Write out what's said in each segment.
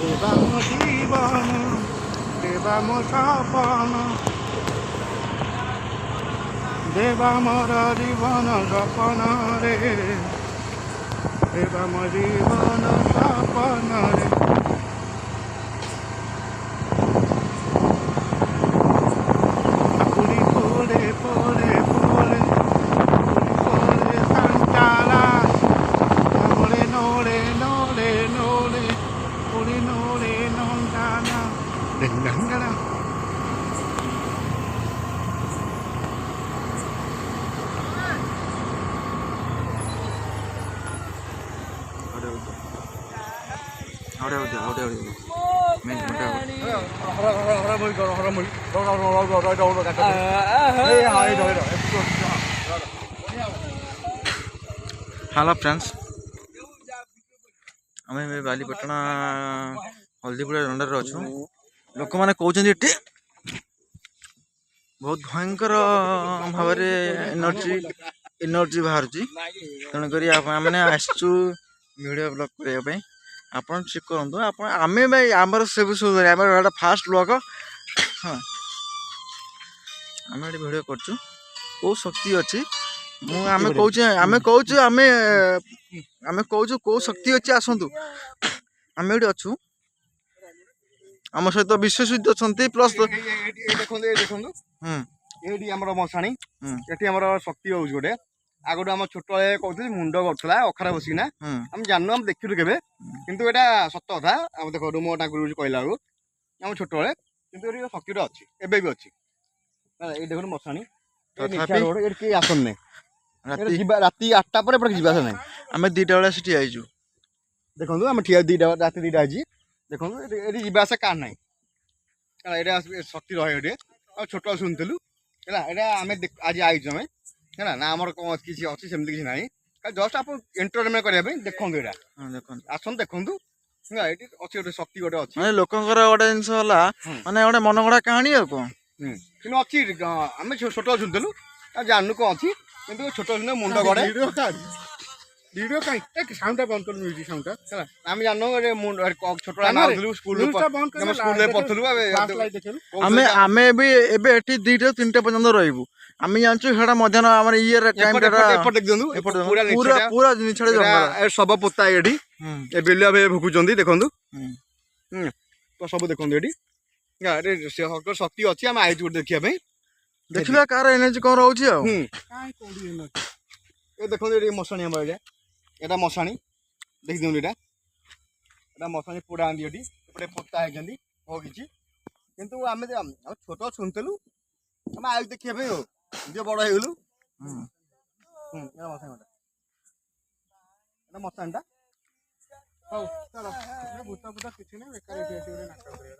দেবাম জীবন দেবাম সপন দেবামর জীবন সপন রে দেবাম জীবন সপন রে পুরি পড়ে পড়ে পড়ে পড়ে সান্তালা নড়ে নড়ে নড়ে নড়ে পুরি নড়ে নন্দানা ডেঙ্গাঙ্গানা हेलो फ्रेंड्स आम बालीपाटना हल्दीपुर अंडर अच्छु लोक मैंने कहते बहुत भयंकर भाव एनर्जी बाहर तेणुक मैंने आसचु वीडियो ब्लॉग करने आप चेक करूँ आम भाई आमर सब सब फास्ट ब्लॉग हाँ आम ये वीडियो करचु कौ शक्ति अच्छी आम कहूँ कौ शक्ति अच्छी आसतु आम ये अच्छु आम सहित विश्वजित अच्छा प्लस मशाणी ये शक्ति हूँ गोटे आगुरी आम छोट कहते मुंड गला अखार बसिना आम जानू आम देखु के कितु यहाँ सत कथा आम देख मो कहला आम छोट कि शक्ति अच्छी एवं भी अच्छी ये देखो मशाणी रोड ये किए आसन राति 8टा पर ना आम 2टा बेला से आईचु देखो आम ठिया 2टा राति 2टा आज देखो ये जावासा कार ना यहाँ शक्ति रहे छोट शुणुलु है आम आज आईचु आम है ना आमर कौन किसी अच्छी सेमती किसी ना जस्ट आप एंटरटेनमेंट करने देखो यहाँ आसन देखु अच्छी गोटे शक्ति गोटे अच्छी लोकंर गोटे जिनस माने गोटे मनगढ़ा कहानी आ कौन कि अच्छी आम छोट शुणुलु जानू कौन अच्छी किंतु छोट शुणे मुंड गड़े वीडियो कहीं साउंड बंद कर म्यूजिक साउंड है आम जानू छोट स्कूल पढ़ुलु आम आम भी एबे 2टा 3टा पर्यंत रहीबु आम जानछु हेडा मध्याह्न हमर ईयर टाइम देख दियंतु पूरा पूरा निछड़े जंगल सब पोता एडी ए बेलिया बे भुकुचंदी देखंतु तो सब देखंतु एडी यार शक्ति अच्छी आम आइज देखिया पे देखिबा कार एनर्जी कोन रहउची आ काई कोडी एनर्जी ए देखंतु एडी मशाणी हमर एटा मशाणी देख दियंतु एटा मशाणी पूरा आंदी एडी एपटे पोता है जंदी हो किछि किंतु आमे छोट सुनतलु हम आइज देखिया पे हो जे बड़ हेगलु एटा मशाणीटा हो चलो भूता भूता किछि नै बेकार एठी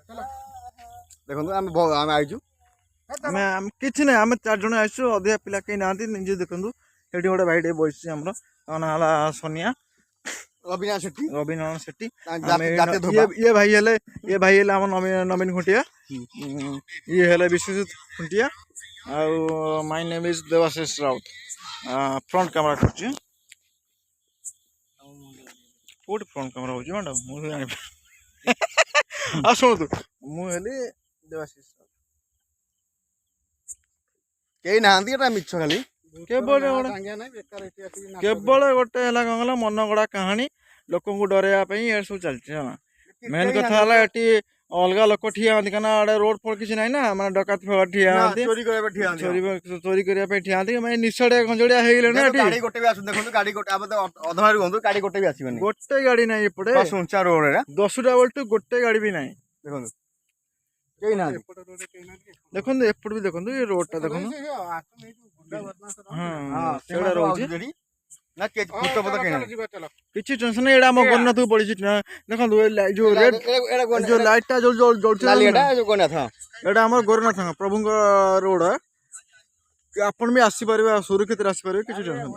चलो देखो आम आईचु किसी ना आम 4 जन आसु अधिका पिला कहीं ना निजे देखु ये गोटे भाई बस ना सोनिया रविनारायण सेठी ये भाई हेले आम नवीन खुंटिया ये हेले विश्वजित खुंटिया आउ my name is Debashish Rout front camera कर फ्रंट कैमरा हो मैडम मुझे शुणु मुझे देवाशीष कई ना मिछ खाली केवल गोटे कौन मन गड़ा कहानी लोक को डरवाई ये सब चलती है मेन कथा ये अलग लोक ठिया क्या रोड फोड किसी ना मैं डकात फेड़ ठिया चोरी करने ठिया निशड़िया खंजड़िया गोटे गाड़ी ना एपटे 10टा बेलू गोटे गाड़ी भी ना देखो एपट भी देखो ये रोड टा देखो किसी टेंशन नहीं आम गणनाथ को पड़ी देखो जो रेड जो लाइट टा जो आम गोरनाथ प्रभु रोड आपन भी आसी पारे सुरक्षित आसी पारे किसी टेंशन